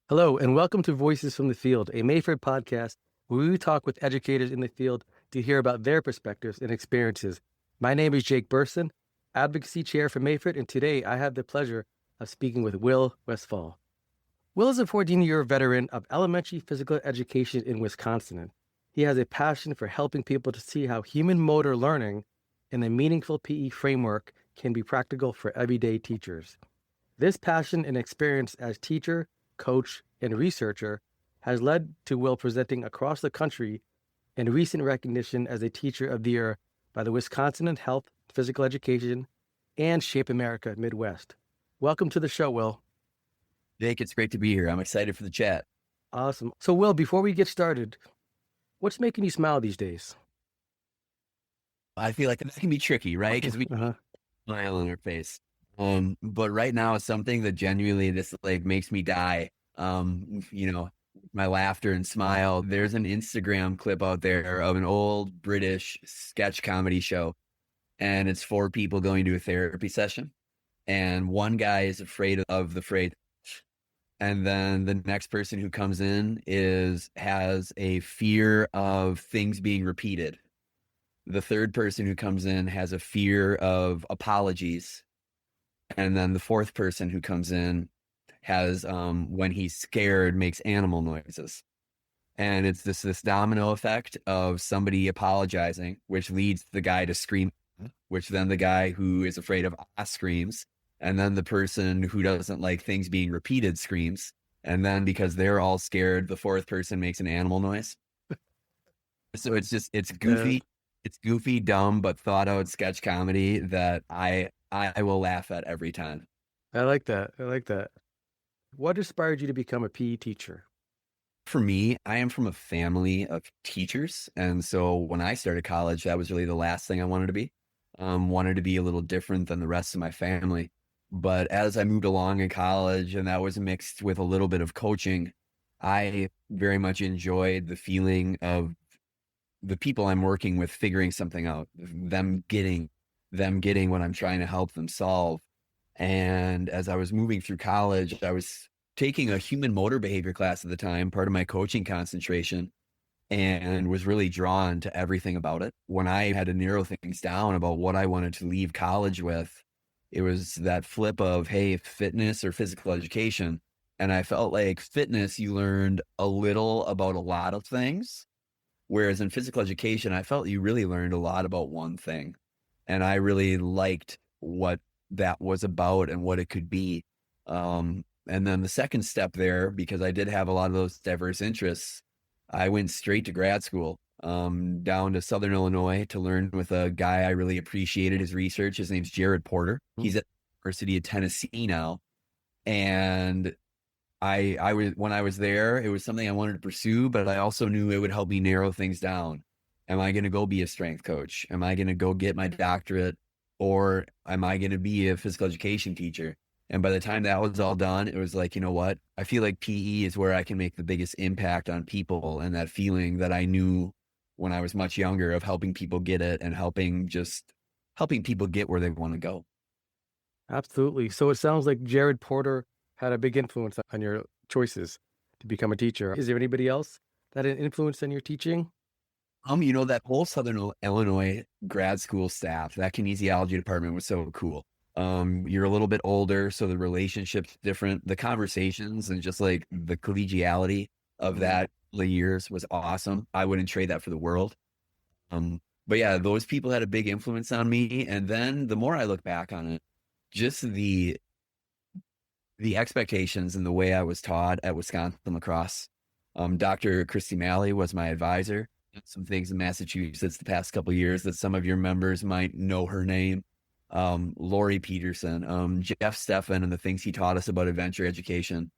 Hello, and welcome to Voices from the Field, a Mayford podcast where we talk with educators in the field to hear about their perspectives and experiences. My name is Jake Burson, Advocacy Chair for Mayford, and today I have the pleasure of speaking with Will Westphal. Will is a 14-year veteran of elementary physical education in Wisconsin. He has a passion for helping people to see how human motor learning in a meaningful PE framework can be practical for everyday teachers. This passion and experience as teacher, coach, and researcher has led to Will presenting across the country in recent recognition as a Teacher of the Year by the Wisconsin Health, Physical Education, and Shape America Midwest. Welcome to the show, Will. Jake, it's great to be here. I'm excited for the chat. Awesome. So, Will, before we get started, what's making you smile these days? I feel like that can be tricky, right? Because we smile on our face. But right now it's something that genuinely makes me die. My laughter and smile. There's an Instagram clip out there of an old British sketch comedy show, and it's 4 people going to a therapy session, and one guy is afraid of the phrase, and then the next person who comes in has a fear of things being repeated. The third person who comes in has a fear of apologies. And then the fourth person who comes in has, when he's scared, makes animal noises. And it's this domino effect of somebody apologizing, which leads the guy to scream, which then the guy who is afraid of screams. And then the person who doesn't like things being repeated screams. And then because they're all scared, the fourth person makes an animal noise. So it's goofy. It's goofy, dumb, but thought out sketch comedy that I will laugh at every time. I like that. What inspired you to become a PE teacher? For me, I am from a family of teachers. And so when I started college, that was really the last thing I wanted to be. Wanted to be a little different than the rest of my family. But as I moved along in college, and that was mixed with a little bit of coaching, I very much enjoyed the feeling of the people I'm working with figuring something out, them getting what I'm trying to help them solve. And as I was moving through college, I was taking a human motor behavior class at the time, part of my coaching concentration, and was really drawn to everything about it. When I had to narrow things down about what I wanted to leave college with, it was that flip of, hey, fitness or physical education. And I felt like fitness, you learned a little about a lot of things. Whereas in physical education, I felt you really learned a lot about one thing. And I really liked what that was about and what it could be. And then the second step there, because I did have a lot of those diverse interests, I went straight to grad school, down to Southern Illinois to learn with a guy I really appreciated his research. His name's Jared Porter. He's at the University of Tennessee now. And when I was there, it was something I wanted to pursue, but I also knew it would help me narrow things down. Am I going to go be a strength coach? Am I going to go get my doctorate? Or am I going to be a physical education teacher? And by the time that was all done, it was like, you know what? I feel like PE is where I can make the biggest impact on people. And that feeling that I knew when I was much younger of helping people get it and helping people get where they want to go. Absolutely. So it sounds like Jared Porter had a big influence on your choices to become a teacher. Is there anybody else that had an influence on your teaching? That whole Southern Illinois grad school staff, that kinesiology department was so cool. You're a little bit older, so the relationship's different. The conversations and just like the collegiality of that years was awesome. I wouldn't trade that for the world. But yeah, those people had a big influence on me. And then the more I look back on it, just the expectations and the way I was taught at Wisconsin lacrosse. Dr. Christy Malley was my advisor. Some things in Massachusetts the past couple of years that some of your members might know her name. Lori Peterson, Jeff Steffen and the things he taught us about adventure education,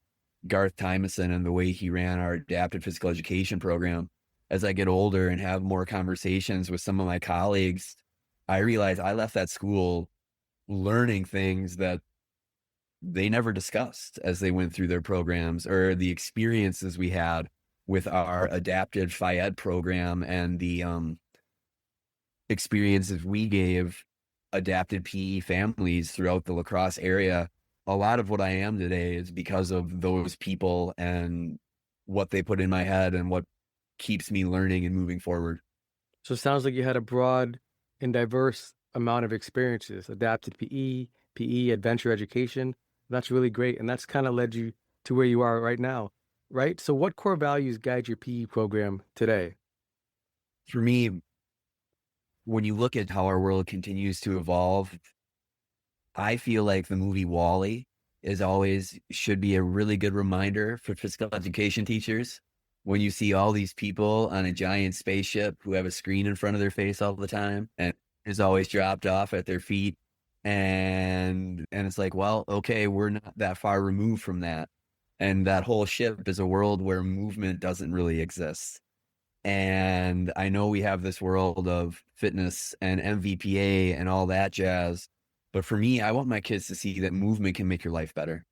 Garth Tymason and the way he ran our adapted physical education program. As I get older and have more conversations with some of my colleagues, I realize I left that school learning things that they never discussed as they went through their programs, or the experiences we had with our adapted Phy-Ed program and the experiences we gave adapted PE families throughout the lacrosse area a lot of what I am today is because of those people and what they put in my head and what keeps me learning and moving forward. So it sounds like you had a broad and diverse amount of experiences, adapted PE, adventure education. That's really great. And that's kind of led you to where you are right now, right? So what core values guide your PE program today? For me, when you look at how our world continues to evolve, I feel like the movie Wall-E is always should be a really good reminder for physical education teachers. When you see all these people on a giant spaceship who have a screen in front of their face all the time and is always dropped off at their feet. And it's like, well, okay, we're not that far removed from that. And that whole ship is a world where movement doesn't really exist. And I know we have this world of fitness and MVPA and all that jazz. But for me, I want my kids to see that movement can make your life better.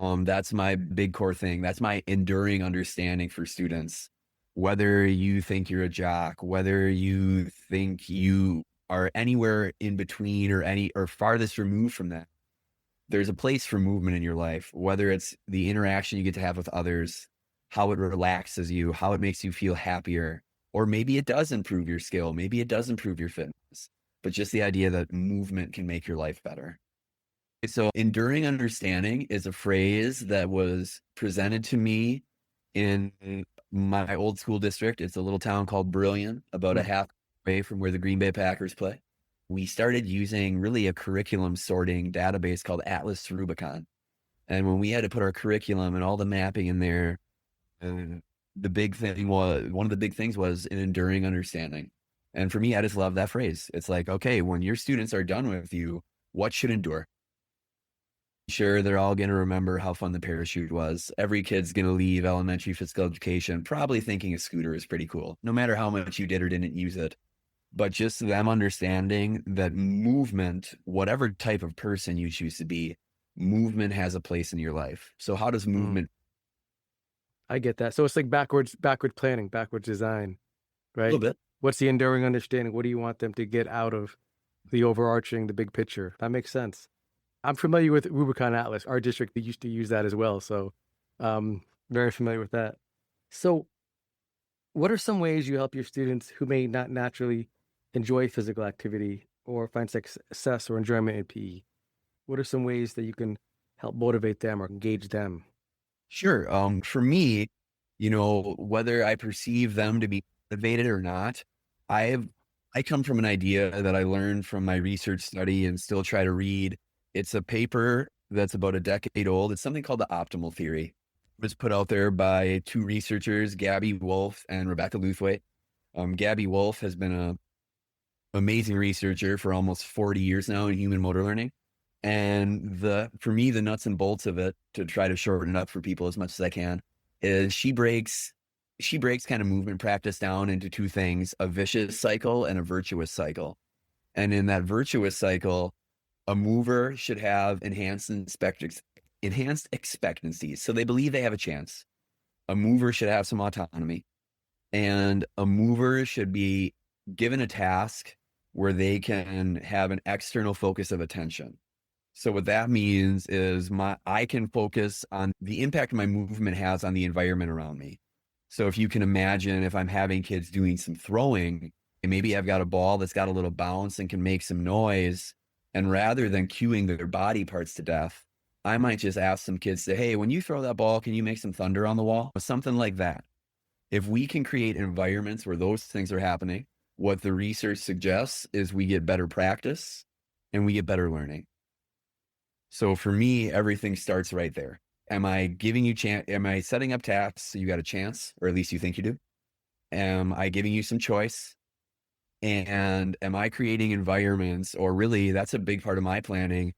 That's my big core thing. That's my enduring understanding for students. Whether you think you're a jock, whether you think you are anywhere in between or farthest removed from that, there's a place for movement in your life, whether it's the interaction you get to have with others, how it relaxes you, how it makes you feel happier, or maybe it does improve your skill, maybe it does improve your fitness, but just the idea that movement can make your life better. So enduring understanding is a phrase that was presented to me in my old school district. It's a little town called Brilliant, about a Hmm. half away from where the Green Bay Packers play. We started using really a curriculum sorting database called Atlas Rubicon. And when we had to put our curriculum and all the mapping in there, uh, one of the big things was an enduring understanding. And for me, I just love that phrase. It's like, okay, when your students are done with you, what should endure? Sure, they're all going to remember how fun the parachute was. Every kid's going to leave elementary physical education probably thinking a scooter is pretty cool, no matter how much you did or didn't use it. But just them understanding that movement, whatever type of person you choose to be, movement has a place in your life. So how does Hmm. movement I get that. So it's like backward planning, backwards design, a little right? bit? What's the enduring understanding? What do you want them to get out of the overarching, the big picture? That makes sense. I'm familiar with Rubicon Atlas. Our district, they used to use that as well. So, very familiar with that. So, what are some ways you help your students who may not naturally enjoy physical activity or find success or enjoyment in PE? What are some ways that you can help motivate them or engage them? Sure. For me, whether I perceive them to be motivated or not, I have I come from an idea that I learned from my research study and still try to read. It's a paper that's about a decade old. It's something called the optimal theory. It was put out there by two researchers, Gabby Wolf and Rebecca Luthwaite. Gabby Wolf has been a amazing researcher for almost 40 years now in human motor learning. And for me, the nuts and bolts of it, to try to shorten it up for people as much as I can, is she breaks kind of movement practice down into two things: a vicious cycle and a virtuous cycle. And in that virtuous cycle, a mover should have enhanced expectancies. So they believe they have a chance. A mover should have some autonomy, and a mover should be given a task where they can have an external focus of attention. So what that means is I can focus on the impact my movement has on the environment around me. So if you can imagine, if I'm having kids doing some throwing, and maybe I've got a ball that's got a little bounce and can make some noise, and rather than cueing their body parts to death, I might just ask some kids to, hey, when you throw that ball, can you make some thunder on the wall? Something like that. If we can create environments where those things are happening, what the research suggests is we get better practice and we get better learning. So for me, everything starts right there. Am I giving you chance? Am I setting up tasks so you got a chance, or at least you think you do? Am I giving you some choice? And am I creating environments, or really, that's a big part of my planning.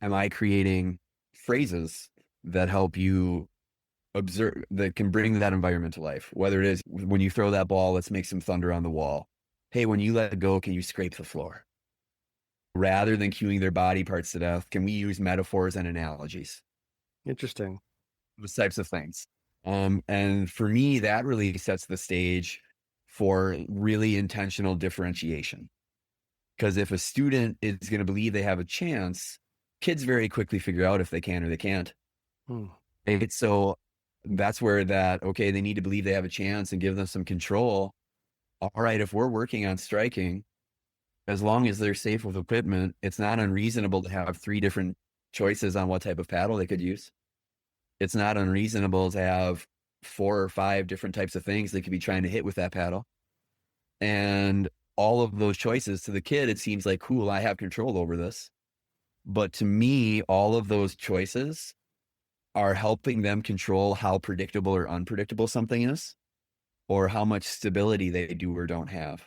Am I creating phrases that help you observe, that can bring that environment to life? Whether it is, when you throw that ball, let's make some thunder on the wall. Hey, when you let it go, can you scrape the floor? Rather than cueing their body parts to death, can we use metaphors and analogies? Interesting. Those types of things. And for me, that really sets the stage for really intentional differentiation. Because if a student is going to believe they have a chance, kids very quickly figure out if they can or they can't. Hmm. Right? So that's where okay, they need to believe they have a chance and give them some control. All right, if we're working on striking, as long as they're safe with equipment, it's not unreasonable to have 3 different choices on what type of paddle they could use. It's not unreasonable to have 4 or 5 different types of things they could be trying to hit with that paddle. And all of those choices, to the kid, it seems like, cool, I have control over this. But to me, all of those choices are helping them control how predictable or unpredictable something is, or how much stability they do or don't have.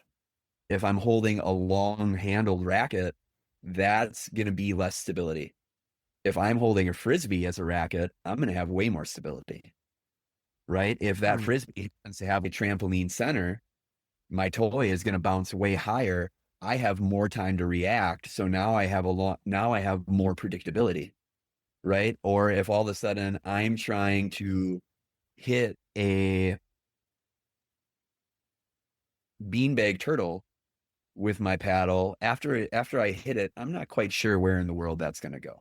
If I'm holding a long handled racket, that's going to be less stability. If I'm holding a Frisbee as a racket, I'm going to have way more stability, right? If that Hmm. Frisbee happens to have a trampoline center, my toy is going to bounce way higher. I have more time to react. So now I have more predictability, right? Or if all of a sudden I'm trying to hit a beanbag turtle with my paddle, after I hit it, I'm not quite sure where in the world that's going to go.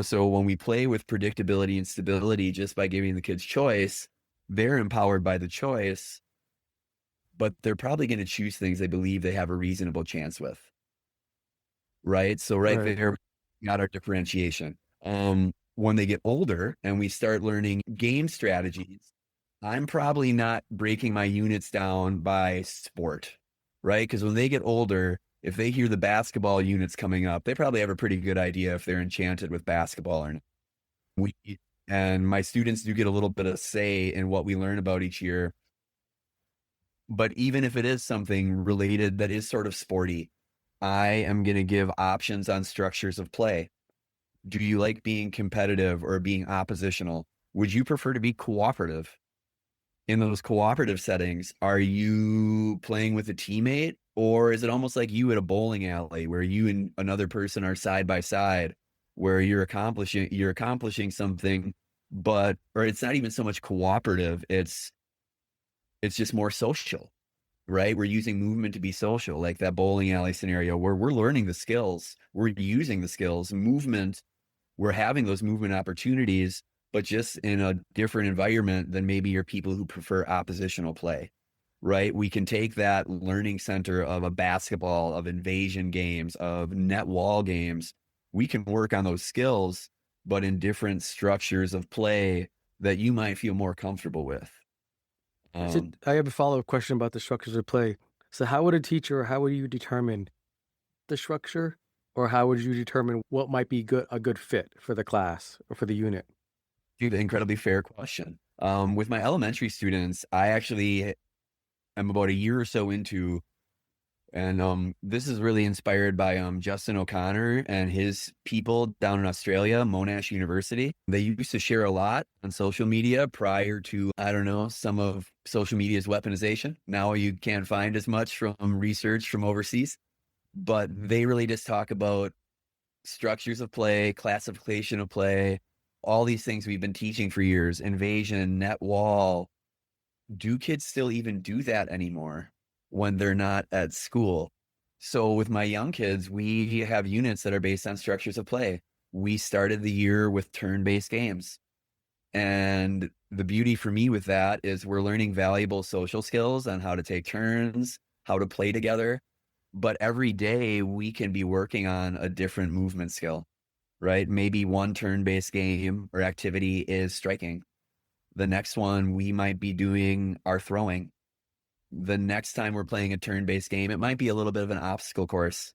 So when we play with predictability and stability just by giving the kids choice, they're empowered by the choice, but they're probably going to choose things they believe they have a reasonable chance with. Right. So right Right. there, we got our differentiation. When they get older and we start learning game strategies, I'm probably not breaking my units down by sport, right? Because when they get older, if they hear the basketball units coming up, they probably have a pretty good idea if they're enchanted with basketball or not. We and my students do get a little bit of say in what we learn about each year. But even if it is something related that is sort of sporty, I am going to give options on structures of play. Do you like being competitive or being oppositional? Would you prefer to be cooperative? In those cooperative settings, are you playing with a teammate, or is it almost like you at a bowling alley where you and another person are side by side, where you're accomplishing something, or it's not even so much cooperative, it's just more social, right? We're using movement to be social, like that bowling alley scenario where we're learning the skills, we're using the skills, movement, we're having those movement opportunities, but just in a different environment than maybe your people who prefer oppositional play, right? We can take that learning center of a basketball, of invasion games, of net wall games. We can work on those skills, but in different structures of play that you might feel more comfortable with. I have a follow-up question about the structures of play. So how would a teacher, or how would you determine the structure, or how would you determine what might be a good fit for the class or for the unit? Dude, incredibly fair question. With my elementary students, I actually am about a year or so into, and this is really inspired by Justin O'Connor and his people down in Australia, Monash University. They used to share a lot on social media prior to, I don't know, some of social media's weaponization. Now you can't find as much from research from overseas, but they really just talk about structures of play, classification of play, all these things we've been teaching for years, invasion, net wall. Do kids still even do that anymore when they're not at school? So with my young kids, we have units that are based on structures of play. We started the year with turn-based games. And the beauty for me with that is we're learning valuable social skills on how to take turns, how to play together. But every day we can be working on a different movement skill, right? Maybe one turn-based game or activity is striking. The next one, we might be doing our throwing. The next time we're playing a turn-based game, it might be a little bit of an obstacle course.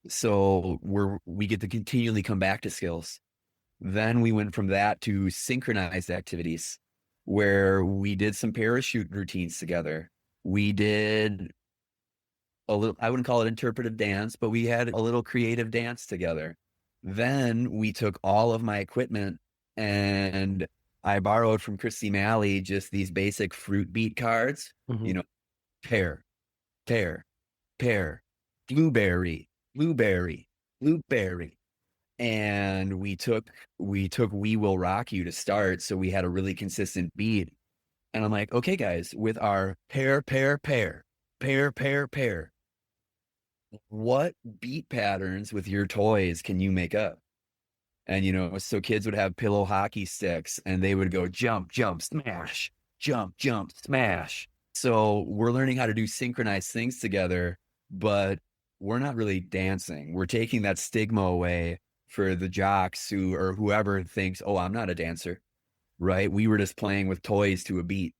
So we get to continually come back to skills. Then we went from that to synchronized activities where we did some parachute routines together. We did a little, I wouldn't call it interpretive dance, but we had a little creative dance together. Then we took all of my equipment and I borrowed from Christy Malley just these basic fruit beat cards, Hmm. you know, pear, pear, pear, blueberry, blueberry, blueberry. And we took We Will Rock You to start. So we had a really consistent beat. And I'm like, okay, guys, with our pear, pear, pear, pear, pear, pear, what beat patterns with your toys can you make up? And, so kids would have pillow hockey sticks and they would go jump, jump, smash, jump, jump, smash. So we're learning how to do synchronized things together, but we're not really dancing. We're taking that stigma away for the jocks or whoever thinks, oh, I'm not a dancer, right? We were just playing with toys to a beat.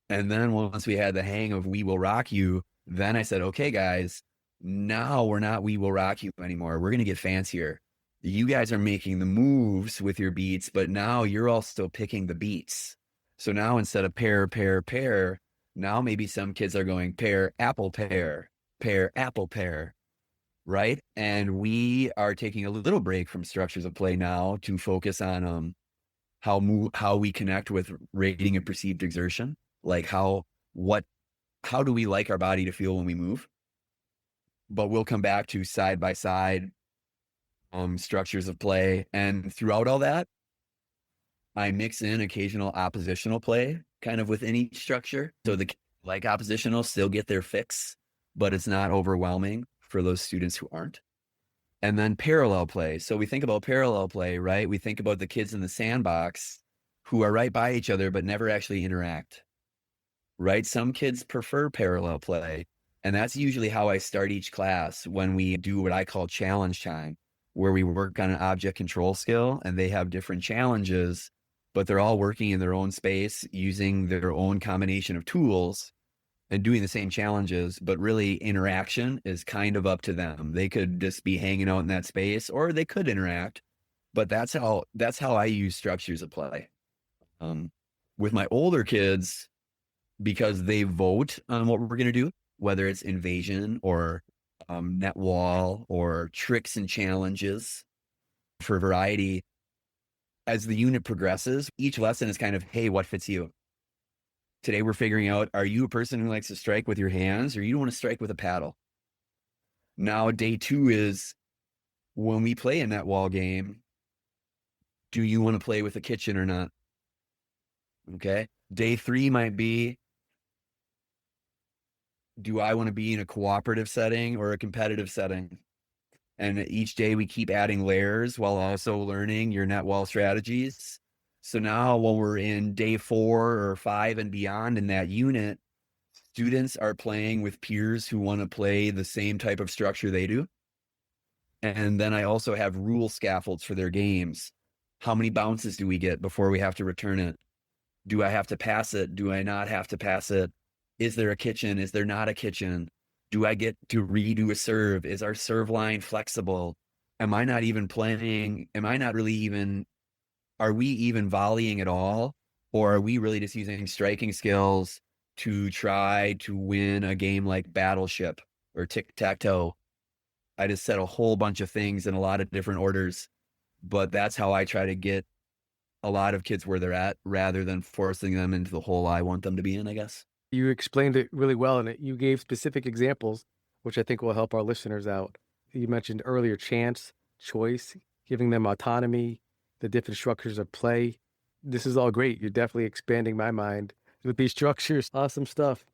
And then once we had the hang of We Will Rock You, then I said, okay, guys, now we're not We Will Rock You anymore. We're going to get fancier. You guys are making the moves with your beats, but now you're also picking the beats. So now instead of pair, pair, pair, now maybe some kids are going pair, apple, pair, apple, pair, right? And we are taking a little break from structures of play now to focus on how we connect with rating and perceived exertion, like how do we like our body to feel when we move? But we'll come back to side by side structures of play, and throughout all that, I mix in occasional oppositional play kind of within each structure, so the like oppositional still get their fix, but it's not overwhelming for those students who aren't. And then parallel play. So we think about parallel play, right? We think about the kids in the sandbox who are right by each other but never actually interact, right? Some kids prefer parallel play. And that's usually how I start each class when we do what I call challenge time, where we work on an object control skill and they have different challenges, but they're all working in their own space using their own combination of tools and doing the same challenges, but really interaction is kind of up to them. They could just be hanging out in that space or they could interact, but that's how I use structures of play. With my older kids, because they vote on what we're going to do, whether it's invasion or net wall or tricks and challenges for variety, as the unit progresses, each lesson is kind of, hey, what fits you? Today we're figuring out, are you a person who likes to strike with your hands or you want to strike with a paddle? Now day 2 is, when we play a net wall game, do you want to play with a kitchen or not? Okay. Day 3 might be, do I want to be in a cooperative setting or a competitive setting? And each day we keep adding layers while also learning your net wall strategies. So now when we're in day 4 or 5 and beyond in that unit, students are playing with peers who want to play the same type of structure they do. And then I also have rule scaffolds for their games. How many bounces do we get before we have to return it? Do I have to pass it? Do I not have to pass it? Is there a kitchen? Is there not a kitchen? Do I get to redo a serve? Is our serve line flexible? Am I not even playing? Am I not really even, are we even volleying at all? Or are we really just using striking skills to try to win a game like Battleship or Tic-Tac-Toe? I just said a whole bunch of things in a lot of different orders, but that's how I try to get a lot of kids where they're at rather than forcing them into the hole I want them to be in, I guess. You explained it really well, and you gave specific examples, which I think will help our listeners out. You mentioned earlier chance, choice, giving them autonomy, the different structures of play. This is all great. You're definitely expanding my mind with these structures. Awesome stuff.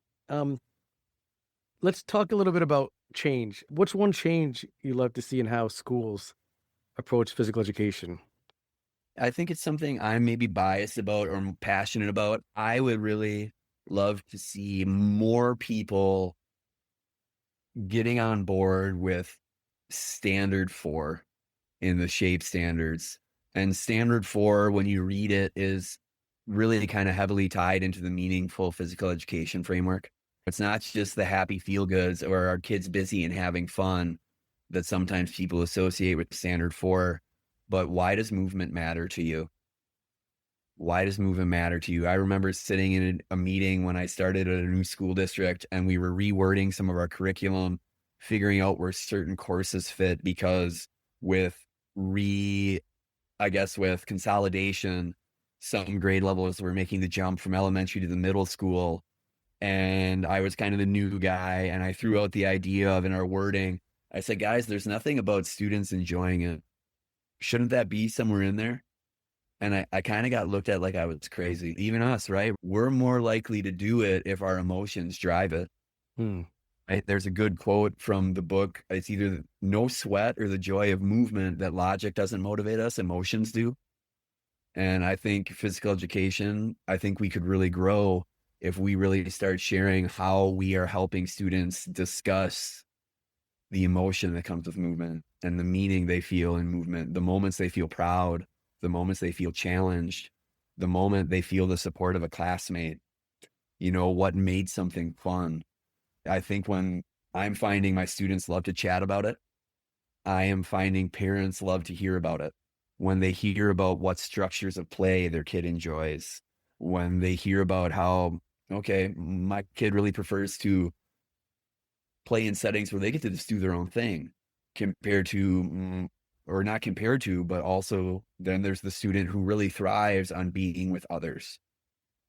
Let's talk a little bit about change. What's one change you love to see in how schools approach physical education? I think it's something I'm maybe biased about or passionate about. I would really love to see more people getting on board with standard 4 in the shape standards. And standard 4, when you read it, is really kind of heavily tied into the meaningful physical education framework. It's not just the happy feel goods or our kids busy and having fun that sometimes people associate with standard 4, but why does movement matter to you? Why does movement matter to you? I remember sitting in a meeting when I started at a new school district and we were rewording some of our curriculum, figuring out where certain courses fit, because with with consolidation, some grade levels were making the jump from elementary to the middle school. And I was kind of the new guy. And I threw out the idea of, in our wording, I said, guys, there's nothing about students enjoying it. Shouldn't that be somewhere in there? And I kind of got looked at like I was crazy. Even us, right? We're more likely to do it if our emotions drive it. Hmm. There's a good quote from the book. It's either no sweat or the joy of movement that logic doesn't motivate us, emotions do. And I think physical education, I think we could really grow if we really start sharing how we are helping students discuss the emotion that comes with movement and the meaning they feel in movement, the moments they feel proud, the moments they feel challenged, the moment they feel the support of a classmate, what made something fun. I think when I'm finding my students love to chat about it, I am finding parents love to hear about it. When they hear about what structures of play their kid enjoys, when they hear about how, okay, my kid really prefers to play in settings where they get to just do their own thing compared to, or not compared to, but also then there's the student who really thrives on being with others,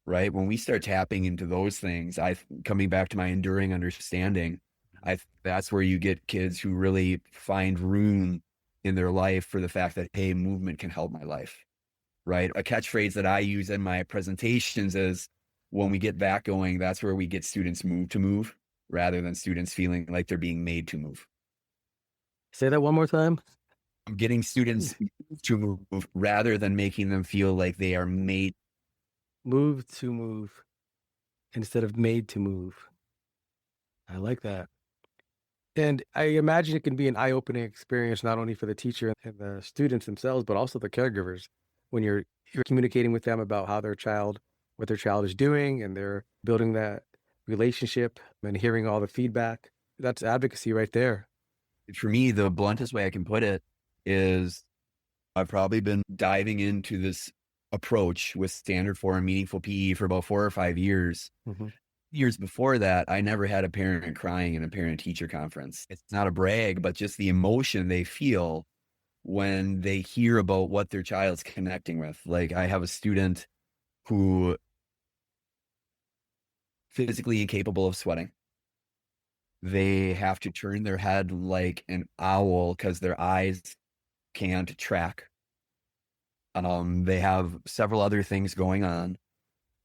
right? When we start tapping into those things, coming back to my enduring understanding, that's where you get kids who really find room in their life for the fact that, hey, movement can help my life, right? A catchphrase that I use in my presentations is when we get that going, that's where we get students to move rather than students feeling like they're being made to move. Say that one more time. I'm getting students to move rather than making them feel like they are made. Move to move instead of made to move. I like that. And I imagine it can be an eye-opening experience, not only for the teacher and the students themselves, but also the caregivers when you're communicating with them about what their child is doing, and they're building that relationship and hearing all the feedback. That's advocacy right there. For me, the bluntest way I can put it is I've probably been diving into this approach with standard form meaningful PE for about 4 or 5 years. Mm-hmm. Years before that, I never had a parent crying in a parent teacher conference. It's not a brag, but just the emotion they feel when they hear about what their child's connecting with. Like I have a student who physically incapable of sweating. They have to turn their head like an owl because their eyes can't track. They have several other things going on.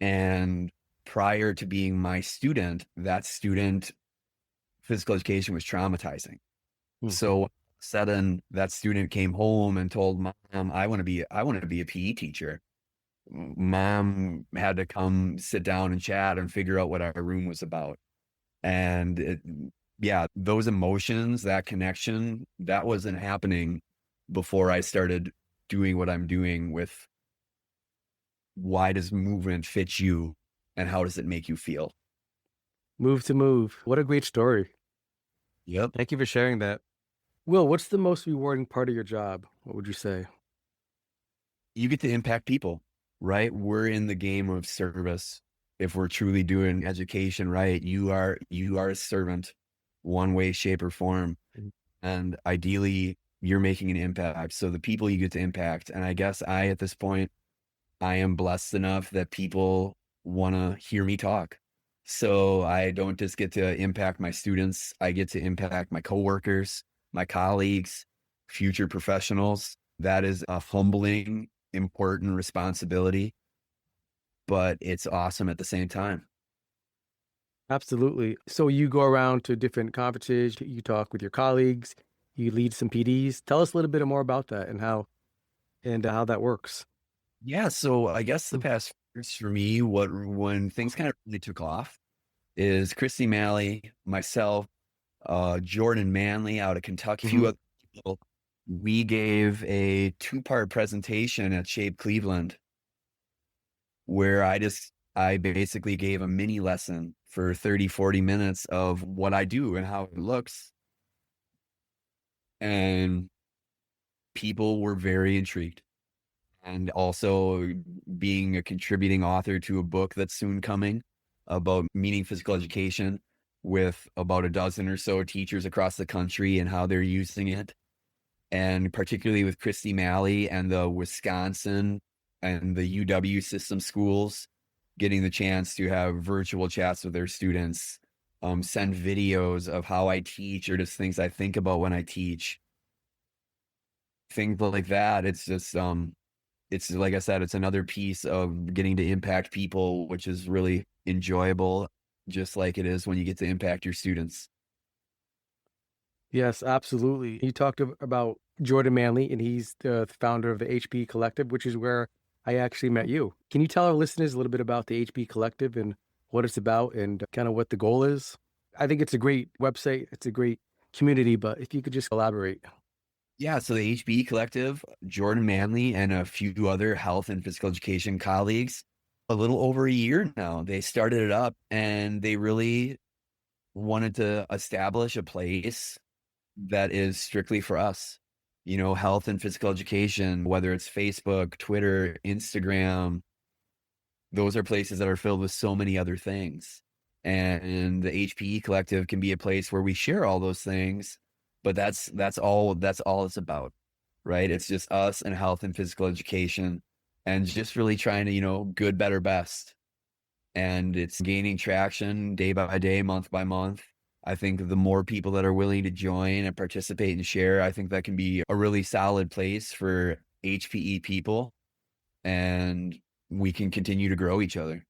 And prior to being my student, that student physical education was traumatizing. Mm-hmm. So sudden that student came home and told mom, I want to be a PE teacher. Mom had to come sit down and chat and figure out what our room was about. And those emotions, that connection, that wasn't happening before I started doing what I'm doing with why does movement fit you and how does it make you feel? Move to move. What a great story. Yep. Thank you for sharing that. Will, what's the most rewarding part of your job? What would you say? You get to impact people, right? We're in the game of service. If we're truly doing education right, you are a servant, one way, shape, or form. Mhm. And ideally, you're making an impact. So the people you get to impact. And I guess at this point, I am blessed enough that people want to hear me talk. So I don't just get to impact my students. I get to impact my coworkers, my colleagues, future professionals. That is a humbling, important responsibility, but it's awesome at the same time. Absolutely. So you go around to different conferences, you talk with your colleagues, you lead some PDs. Tell us a little bit more about that and how that works. Yeah. So I guess the past years for me, when things kind of really took off is Christy Malley, myself, Jordan Manley out of Kentucky, a few Mhm. other people. We gave a 2-part presentation at Shape Cleveland where I basically gave a mini lesson for 30, 40 minutes of what I do and how it looks. And people were very intrigued. And also being a contributing author to a book that's soon coming about meaning physical education with about a dozen or so teachers across the country and how they're using it. And particularly with Christy Malley and the Wisconsin and the UW system schools, getting the chance to have virtual chats with their students, send videos of how I teach or just things I think about when I teach, things like that. It's just, it's like I said, it's another piece of getting to impact people, which is really enjoyable, just like it is when you get to impact your students. Yes, absolutely. You talked about Jordan Manley, and he's the founder of the HP Collective, which is where I actually met you. Can you tell our listeners a little bit about the HP Collective and what it's about and kind of what the goal is? I think it's a great website, it's a great community, but if you could just elaborate. Yeah, so the HB Collective, Jordan Manley, and a few other health and physical education colleagues, a little over a year now, they started it up and they really wanted to establish a place that is strictly for us. You know, health and physical education, whether it's Facebook, Twitter, Instagram, those are places that are filled with so many other things. And the HPE Collective can be a place where we share all those things, but that's all it's about, right? It's just us and health and physical education and just really trying to, good, better, best. And it's gaining traction day by day, month by month. I think the more people that are willing to join and participate and share, I think that can be a really solid place for HPE people, and we can continue to grow each other.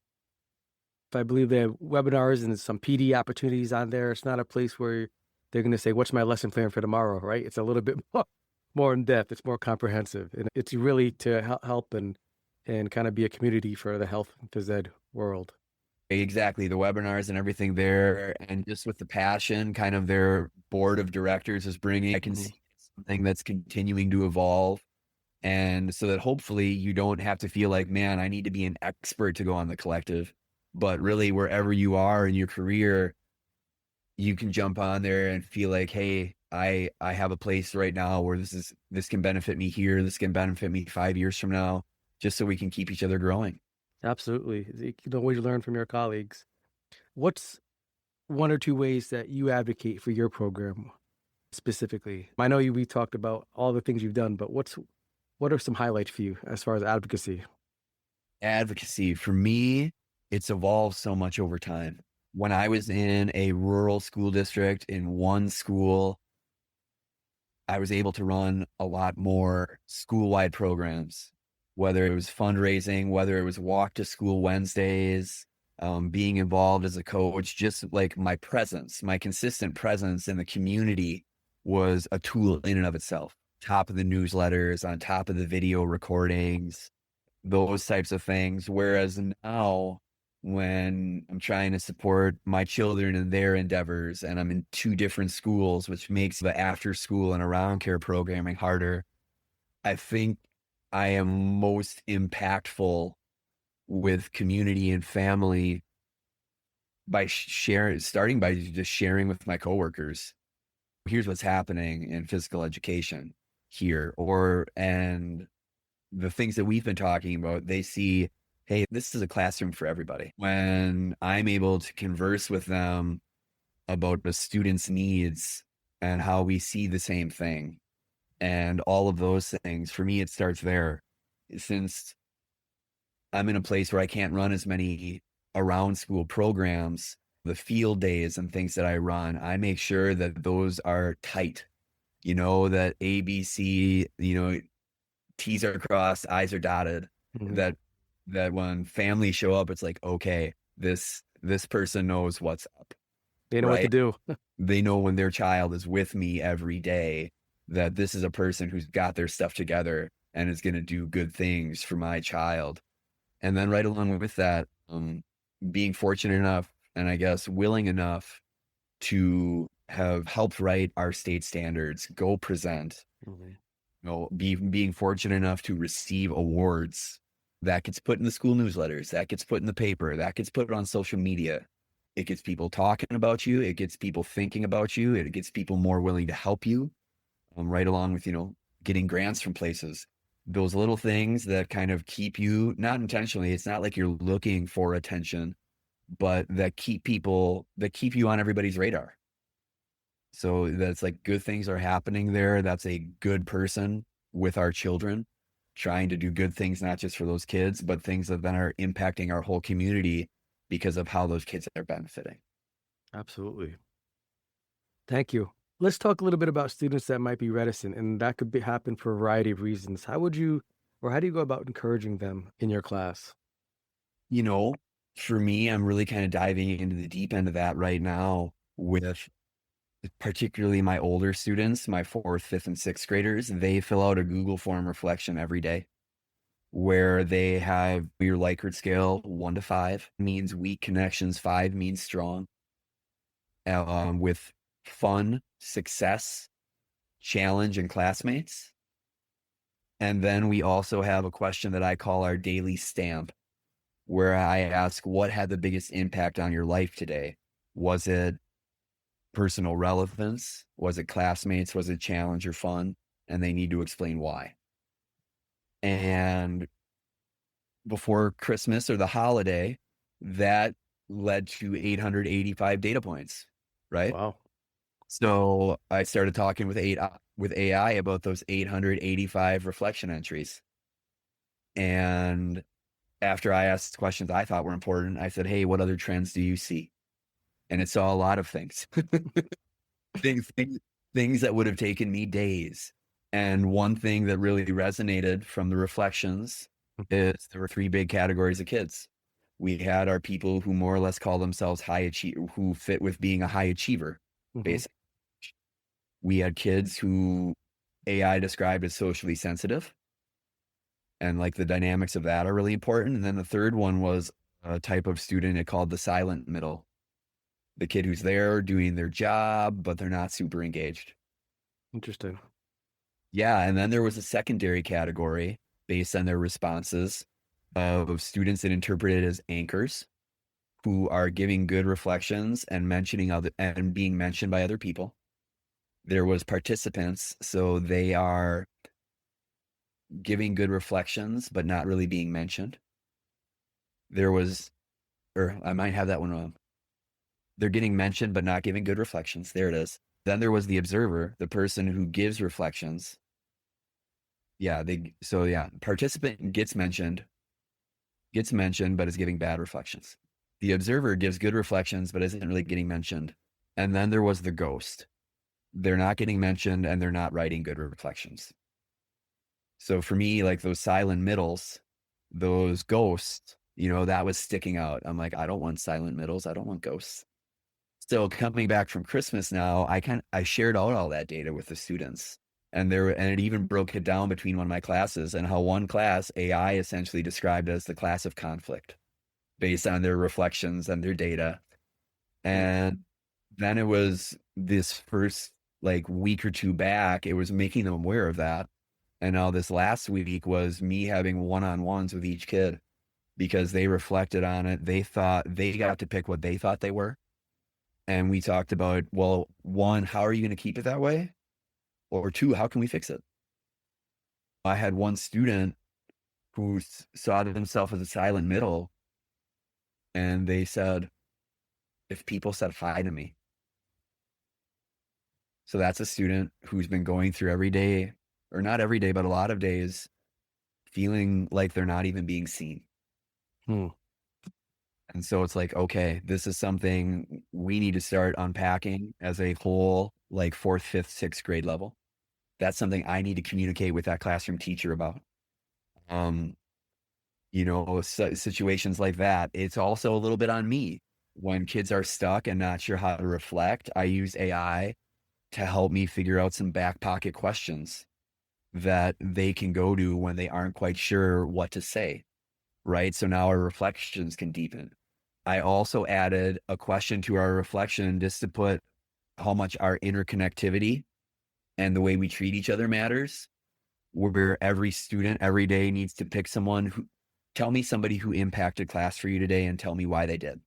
I believe they have webinars and some PD opportunities on there. It's not a place where they're going to say, "What's my lesson plan for tomorrow?" Right? It's a little bit more in depth. It's more comprehensive, and it's really to help and kind of be a community for the health and phys ed world. Exactly. The webinars and everything there, and just with the passion, kind of their board of directors is bringing, I can Mhm. see something that's continuing to evolve. And so that hopefully you don't have to feel like, man, I need to be an expert to go on the collective. But really, wherever you are in your career, you can jump on there and feel like, hey, I have a place right now where this can benefit me here. This can benefit me 5 years from now, just so we can keep each other growing. Absolutely. You can always learn from your colleagues. What's one or two ways that you advocate for your program specifically? I know we talked about all the things you've done, but what are some highlights for you as far as advocacy? Advocacy for me, it's evolved so much over time. When I was in a rural school district in one school, I was able to run a lot more school-wide programs, whether it was fundraising, whether it was walk to school Wednesdays, being involved as a coach, just like my presence, my consistent presence in the community was a tool in and of itself. Top of the newsletters, on top of the video recordings, those types of things. Whereas now, when I'm trying to support my children in their endeavors and I'm in two different schools, which makes the after school and around care programming harder, I think I am most impactful with community and family by starting by just sharing with my coworkers. Here's what's happening in physical education here, and the things that we've been talking about, they see, hey, this is a classroom for everybody. When I'm able to converse with them about the student's needs and how we see the same thing and all of those things, for me, it starts there. Since I'm in a place where I can't run as many around school programs, the field days and things that I run, I make sure that those are tight, that ABC, T's are crossed, I's are dotted. Mhm. That when families show up, it's like, okay, this person knows what's up, They know what to right? do. They know when their child is with me every day that this is a person who's got their stuff together and is going to do good things for my child. And then right along with that, being fortunate enough and I guess willing enough to have helped write our state standards, go present, Mhm. being fortunate enough to receive awards that gets put in the school newsletters, that gets put in the paper, that gets put on social media. It gets people talking about you. It gets people thinking about you. It gets people more willing to help you, right along with, getting grants from places. Those little things that kind of keep you, not intentionally, it's not like you're looking for attention, but that keep you on everybody's radar. So that's like good things are happening there. That's a good person with our children, trying to do good things, not just for those kids, but things that then are impacting our whole community because of how those kids are benefiting. Absolutely. Thank you. Let's talk a little bit about students that might be reticent, and that could happen for a variety of reasons. How do you go about encouraging them in your class? You know, for me, I'm really kind of diving into the deep end of that right now with particularly my older students, my fourth, fifth, and sixth graders, they fill out a Google form reflection every day where they have your Likert scale 1 to 5 means weak connections, 5 means strong, with fun, success, challenge, and classmates. And then we also have a question that I call our daily stamp, where I ask, what had the biggest impact on your life today? Was it personal relevance? Was it classmates? Was it challenge or fun? And they need to explain why. And before Christmas or the holiday, that led to 885 data points, right? Wow. So I started talking with AI about those 885 reflection entries. And after I asked questions I thought were important, I said, hey, what other trends do you see? And it saw a lot of things. things, things, things that would have taken me days. And one thing that really resonated from the reflections is there were 3 big categories of kids. We had our people who more or less call themselves high achiever, who fit with being a high achiever, basically. We had kids who AI described as socially sensitive, and like the dynamics of that are really important. And then the third one was a type of student it called the silent middle, the kid who's there doing their job, but they're not super engaged. Interesting. Yeah. And then there was a secondary category based on their responses of students that interpreted as anchors, who are giving good reflections and mentioning other and being mentioned by other people. There was participants, so they are giving good reflections, but not really being mentioned. There was, or I might have that one wrong. They're getting mentioned, but not giving good reflections. There it is. Then there was the observer, the person who gives reflections. Yeah. Participant gets mentioned, but is giving bad reflections. The observer gives good reflections, but isn't really getting mentioned. And then there was the ghost. They're not getting mentioned and they're not writing good reflections. So for me, like those silent middles, those ghosts, that was sticking out. I'm like, I don't want silent middles. I don't want ghosts. So coming back from Christmas now, I shared out all that data with the students, and it even broke it down between one of my classes, and how one class AI essentially described as the class of conflict based on their reflections and their data. And then it was this first like week or two back, it was making them aware of that. And now this last week was me having one-on-ones with each kid because they reflected on it. They thought they got to pick what they thought they were. And we talked about, well, 1, how are you going to keep it that way? Or 2, how can we fix it? I had one student who saw themselves as a silent middle, and they said, if people said hi to me. So that's a student who's been going through every day, or not every day, but a lot of days, feeling like they're not even being seen. And so it's like, okay, this is something we need to start unpacking as a whole, like 4th, 5th, 6th grade level. That's something I need to communicate with that classroom teacher about. Situations like that. It's also a little bit on me. When kids are stuck and not sure how to reflect, I use AI to help me figure out some back pocket questions that they can go to when they aren't quite sure what to say, right? So now our reflections can deepen. I also added a question to our reflection just to put how much our interconnectivity and the way we treat each other matters, where every student every day needs to pick tell me somebody who impacted class for you today and tell me why they did.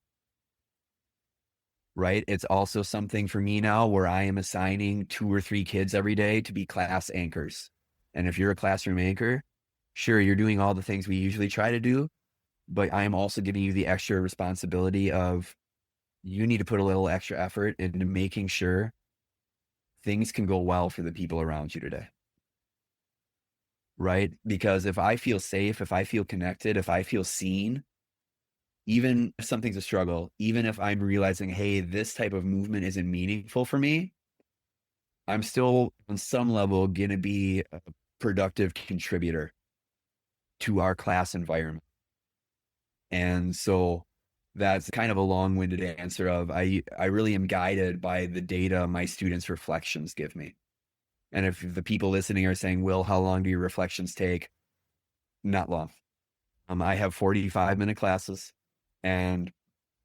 Right? It's also something for me now where I am assigning 2 or 3 kids every day to be class anchors. And if you're a classroom anchor, sure, you're doing all the things we usually try to do, but I am also giving you the extra responsibility of you need to put a little extra effort into making sure things can go well for the people around you today. Right? Because if I feel safe, if I feel connected, if I feel seen, even if something's a struggle, even if I'm realizing, hey, this type of movement isn't meaningful for me, I'm still on some level going to be a productive contributor to our class environment. And so That's kind of a long-winded answer of I really am guided by the data my students' reflections give me. And if the people listening are saying, Will, how long do your reflections take? Not long. I have 45-minute classes. And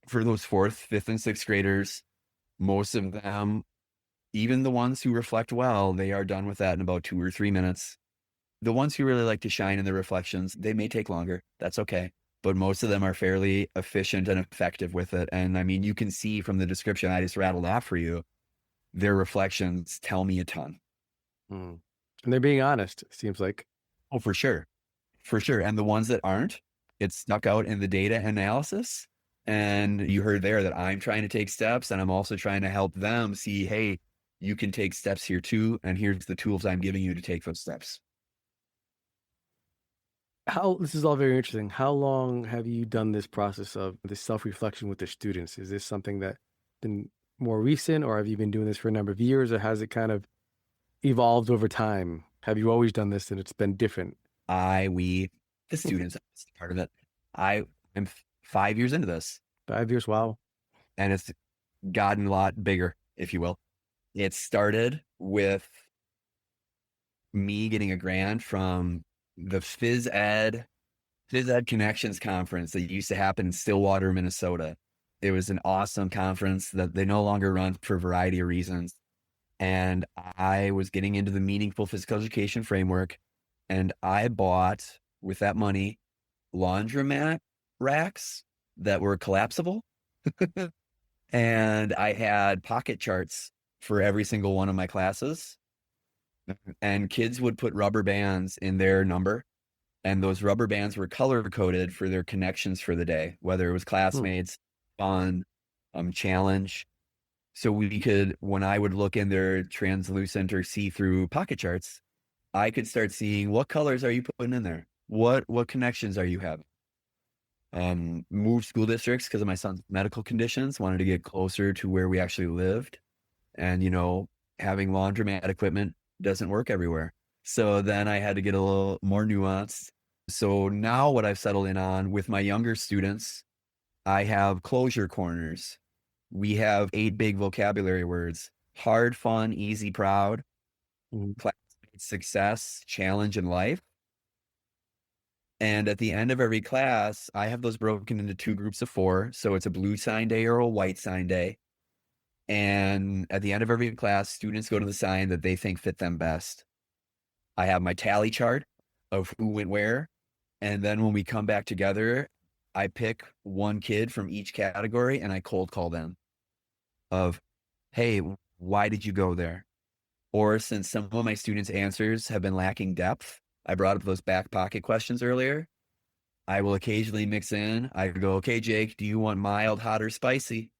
for those fourth, fifth, and sixth graders, most of them, even the ones who reflect well, they are done with that in about 2 or 3 minutes. The ones who really like to shine in their reflections, they may take longer. That's okay. But most of them are fairly efficient and effective with it. And I mean, you can see from the description I just rattled off for you, their reflections tell me a ton. Mm. And they're being honest, it seems like. Oh, for sure. For sure. And the ones that aren't, it's stuck out in the data analysis. And you heard there that I'm trying to take steps, and I'm also trying to help them see, hey, you can take steps here too. And here's the tools I'm giving you to take those steps. This is all very interesting. How long have you done this process of this self-reflection with the students? Is this something that been more recent, or have you been doing this for a number of years, or has it kind of evolved over time? Have you always done this and it's been different? We, the students, part of it. I am 5 years into this, 5 years? Wow. and it's gotten a lot bigger, if you will. It started with me getting a grant from the Phys Ed Connections Conference that used to happen in Stillwater, Minnesota. It was an awesome conference that they no longer run for a variety of reasons. And I was getting into the meaningful physical education framework, and I bought, with that money, laundromat racks that were collapsible. And I had pocket charts for every single one of my classes. And kids would put rubber bands in their number, and those rubber bands were color coded for their connections for the day, whether it was Hmm. classmates, fun, challenge. So we could, when I would look in their translucent or see-through pocket charts, I could start seeing what colors are you putting in there? What connections are you having? Moved school districts because of my son's medical conditions, wanted to get closer to where we actually lived. And, having laundromat equipment doesn't work everywhere. So then I had to get a little more nuanced. So now what I've settled in on with my younger students, I have closure corners. We have 8 big vocabulary words: hard, fun, easy, proud, Mhm. classmate, success, challenge, and life. And at the end of every class, I have those broken into 2 groups of 4. So it's a blue sign day or a white sign day. And at the end of every class, students go to the sign that they think fit them best. I have my tally chart of who went where. And then when we come back together, I pick one kid from each category and I cold call them of, hey, why did you go there? Or since some of my students' answers have been lacking depth, I brought up those back pocket questions earlier. I will occasionally mix in. I go, okay, Jake, do you want mild, hot, or spicy?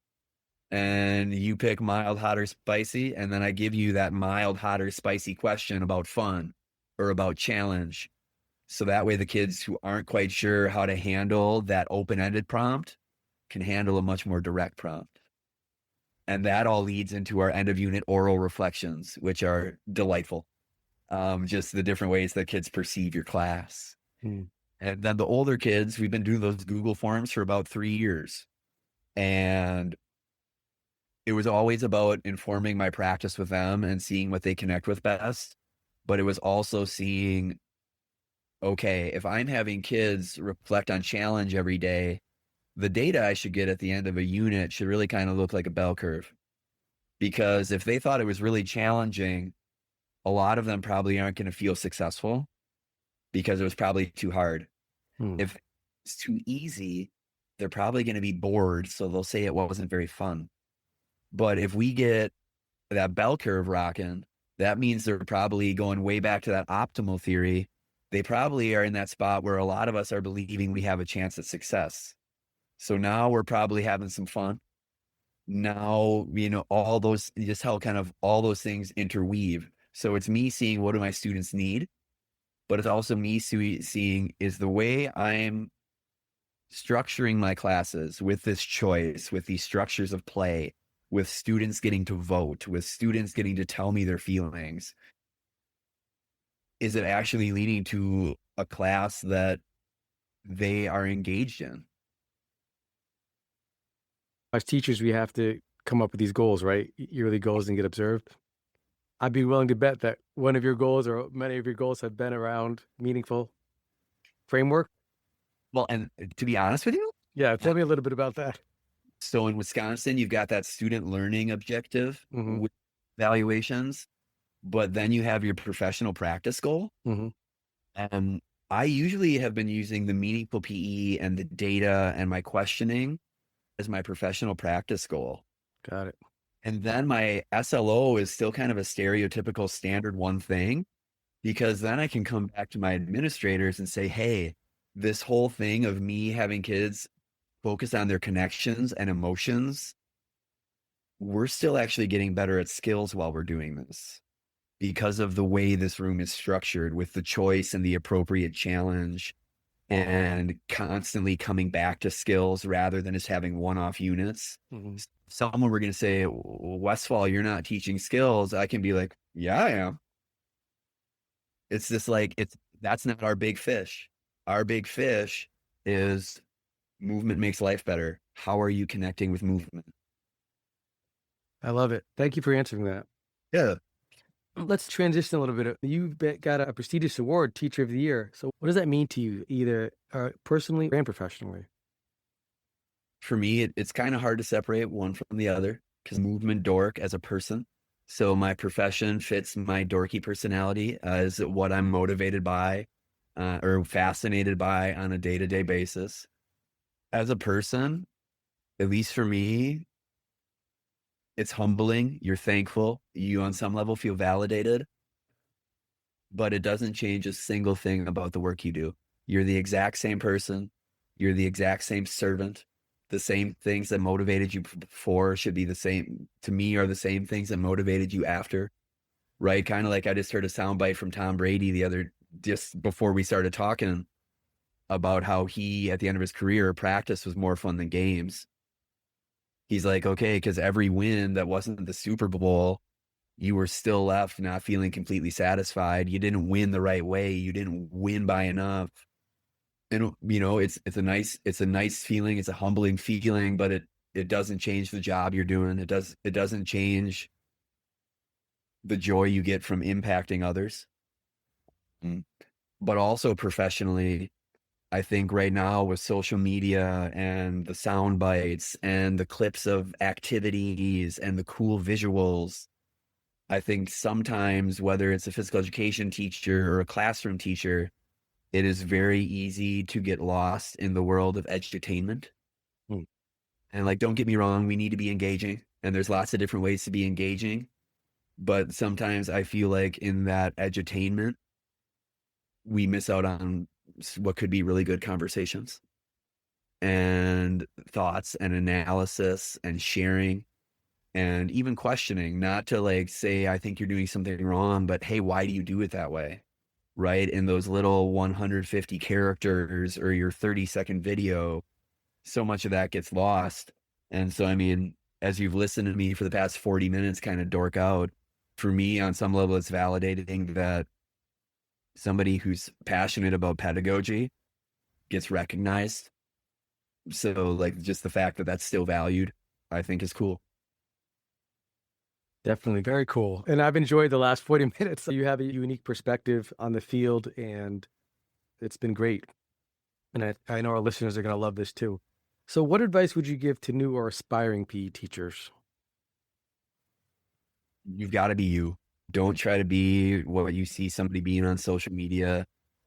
And you pick mild, hot, or spicy. And then I give you that mild, hot, or spicy question about fun or about challenge. So that way the kids who aren't quite sure how to handle that open-ended prompt can handle a much more direct prompt. And that all leads into our end of unit oral reflections, which are delightful. Just the different ways that kids perceive your class. Hmm. And then the older kids, we've been doing those Google Forms for about 3 years. And it was always about informing my practice with them and seeing what they connect with best. But it was also seeing, okay, if I'm having kids reflect on challenge every day, the data I should get at the end of a unit should really kind of look like a bell curve. Because if they thought it was really challenging, a lot of them probably aren't going to feel successful because it was probably too hard. Hmm. If it's too easy, they're probably going to be bored. So they'll say it wasn't very fun. But if we get that bell curve rocking, that means they're probably going way back to that optimal theory. They probably are in that spot where a lot of us are believing we have a chance at success. So now we're probably having some fun. Now, all those, just how kind of all those things interweave. So it's me seeing what do my students need, but it's also me seeing is the way I'm structuring my classes with this choice, with these structures of play, with students getting to vote, with students getting to tell me their feelings. Is it actually leading to a class that they are engaged in? As teachers, we have to come up with these goals, right? Yearly goals and get observed. I'd be willing to bet that one of your goals or many of your goals have been around meaningful framework. Well, and to be honest with you, Yeah, tell me a little bit about that. so in Wisconsin, you've got that student learning objective Hmm. with evaluations, but then you have your professional practice goal. Hmm. And I usually have been using the meaningful PE and the data and my questioning as my professional practice goal. Got it. And then my SLO is still kind of a stereotypical standard one thing, because then I can come back to my administrators and say, hey, this whole thing of me having kids focus on their connections and emotions, we're still actually getting better at skills while we're doing this because of the way this room is structured with the choice and the appropriate challenge and constantly coming back to skills rather than just having one-off units. Hmm. Someone we're going to say, Westphal, you're not teaching skills. I can be like, yeah, I am. It's just like, that's not our big fish. Our big fish is movement makes life better. How are you connecting with movement? I love it. Thank you for answering that. Yeah. Let's transition a little bit. You've got a prestigious award, Teacher of the Year. So, what does that mean to you, either personally and professionally? For me, it's kind of hard to separate one from the other because movement dork as a person. So my profession fits my dorky personality as what I'm motivated by or fascinated by on a day-to-day basis. As a person, at least for me, it's humbling. You're thankful. You on some level feel validated, but it doesn't change a single thing about the work you do. You're the exact same person. You're the exact same servant. The same things that motivated you before should be the same, to me, are the same things that motivated you after, right? Kind of like I just heard a soundbite from Tom Brady just before we started talking about how he, at the end of his career, practice was more fun than games. He's like, okay, because every win that wasn't the Super Bowl, you were still left not feeling completely satisfied. You didn't win the right way. You didn't win by enough. And it's a nice feeling. It's a humbling feeling, but it doesn't change the job you're doing. It doesn't change the joy you get from impacting others. But also professionally, I think right now with social media and the sound bites and the clips of activities and the cool visuals, I think sometimes, whether it's a physical education teacher or a classroom teacher, it is very easy to get lost in the world of edutainment. Hmm. And like, don't get me wrong, we need to be engaging, and there's lots of different ways to be engaging. But sometimes I feel like in that edutainment, we miss out on what could be really good conversations and thoughts and analysis and sharing and even questioning, not to like say, I think you're doing something wrong, but hey, why do you do it that way? Right? In those little 150 characters or your 30-second video, so much of that gets lost. And so, I mean, as you've listened to me for the past 40 minutes kind of dork out, for me, on some level, it's validating that somebody who's passionate about pedagogy gets recognized. So, like, just the fact that that's still valued, I think is cool. Definitely. Very cool. And I've enjoyed the last 40 minutes. You have a unique perspective on the field, and it's been great. And I know our listeners are going to love this too. So, what advice would you give to new or aspiring PE teachers? You've got to be you. Don't try to be what you see somebody being on social media.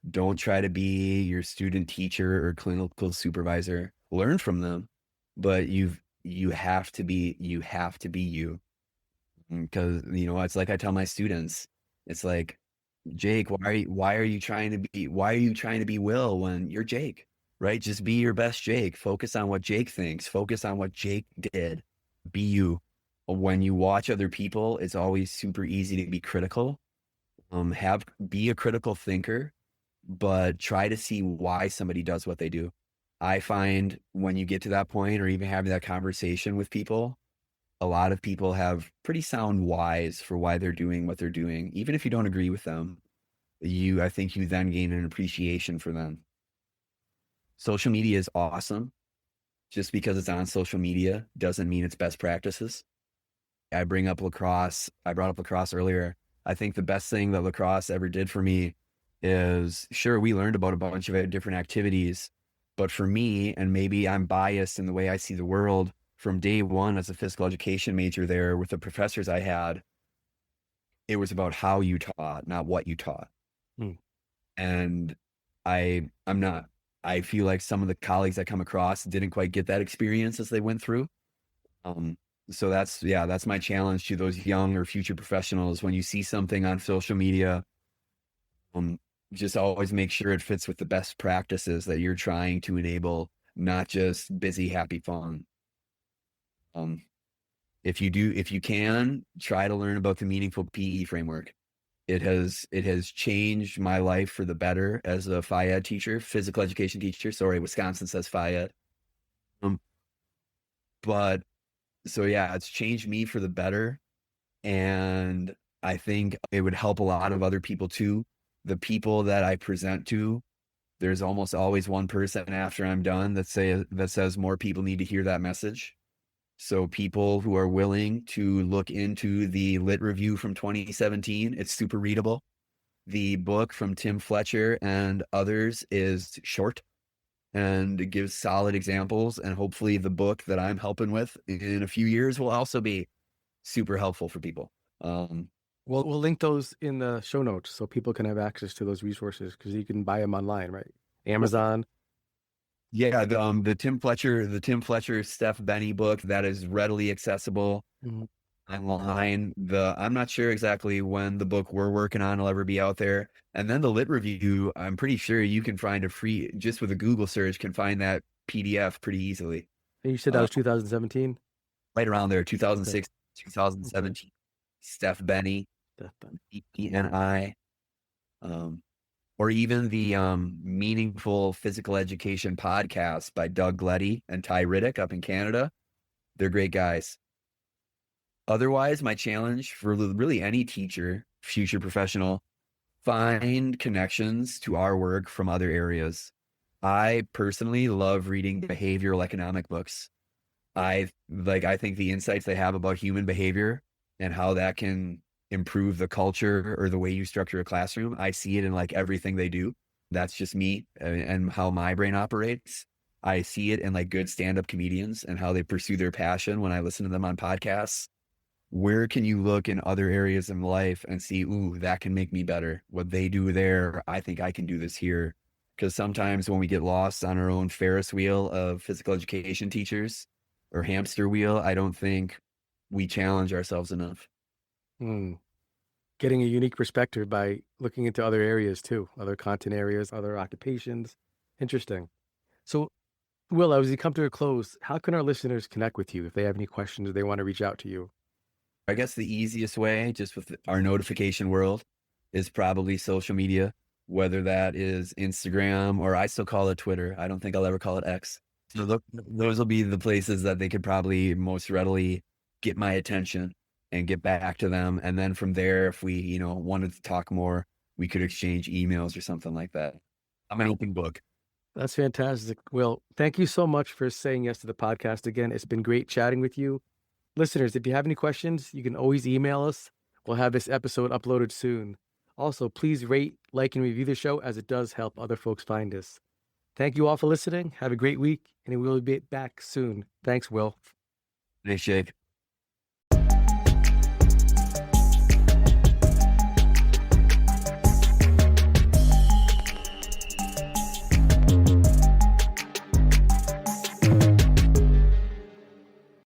Don't try to be your student teacher or clinical supervisor. Learn from them, but you have to be you. Because it's like I tell my students, it's like, Jake, why are you trying to be Will when you're Jake, right? Just be your best Jake. Focus on what Jake thinks. Focus on what Jake did. Be you. When you watch other people, it's always super easy to be critical. Be a critical thinker, but try to see why somebody does what they do. I find when you get to that point or even having that conversation with people, a lot of people have pretty sound whys for why they're doing what they're doing. Even if you don't agree with them, I think you then gain an appreciation for them. Social media is awesome. Just because it's on social media doesn't mean it's best practices. I bring up lacrosse. I brought up lacrosse earlier. I think the best thing that lacrosse ever did for me is, sure, we learned about a bunch of different activities, but for me, and maybe I'm biased in the way I see the world, from day one as a physical education major there with the professors I had, it was about how you taught, not what you taught. Hmm. And I'm not, I feel like some of the colleagues I come across didn't quite get that experience as they went through. Um, so that's my challenge to those young or future professionals. When you see something on social media, um, just always make sure it fits with the best practices that you're trying to enable, not just busy, happy fun. Um, if you can, try to learn about the meaningful PE framework. It has changed my life for the better as a phy ed teacher, physical education teacher. Sorry, Wisconsin says phy ed. Um, but so yeah, it's changed me for the better. And I think it would help a lot of other people too. The people that I present to, there's almost always one person after I'm done that says more people need to hear that message. So people who are willing to look into the lit review from 2017, it's super readable. The book from Tim Fletcher and others is short and it gives solid examples. And hopefully the book that I'm helping with in a few years will also be super helpful for people. We'll link those in the show notes so people can have access to those resources because you can buy them online, right? Amazon. Yeah, the Tim Fletcher Steph Benny book that is readily accessible Mhm. online. I'm not sure exactly when the book we're working on will ever be out there. And then the lit review, I'm pretty sure you can find a free, just with a Google search, can find that PDF pretty easily. And you said that Uh, was 2017? right around there, Okay. 2006, Okay. 2017. Steph Benny, Definitely. ENI, um, or even the Meaningful Physical Education podcast by Doug Gleddy and Ty Riddick up in Canada. They're great guys. Otherwise, my challenge for really any teacher, future professional, find connections to our work from other areas. I personally love reading behavioral economic books. I think the insights they have about human behavior and how that can improve the culture or the way you structure a classroom. I see it in like everything they do. That's just me and how my brain operates. I see it in like good stand-up comedians and how they pursue their passion when I listen to them on podcasts. Where can you look in other areas in life and see, ooh, that can make me better? What they do there, I think I can do this here. Because sometimes when we get lost on our own Ferris wheel of physical education teachers or hamster wheel, I don't think we challenge ourselves enough. Hmm. Getting a unique perspective by looking into other areas too, other content areas, other occupations. Interesting. So, Will, as we come to a close, how can our listeners connect with you if they have any questions or they want to reach out to you? I guess the easiest way, just with our notification world, is probably social media, whether that is Instagram or I still call it Twitter. I don't think I'll ever call it X. So those will be the places that they could probably most readily get my attention and get back to them. And then from there, if we, wanted to talk more, we could exchange emails or something like that. I'm an open book. That's fantastic. Will, thank you so much for saying yes to the podcast again. It's been great chatting with you. Listeners, if you have any questions, you can always email us. We'll have this episode uploaded soon. Also, please rate, like, and review the show as it does help other folks find us. Thank you all for listening. Have a great week, and we will be back soon. Thanks, Will. Hey, Shake.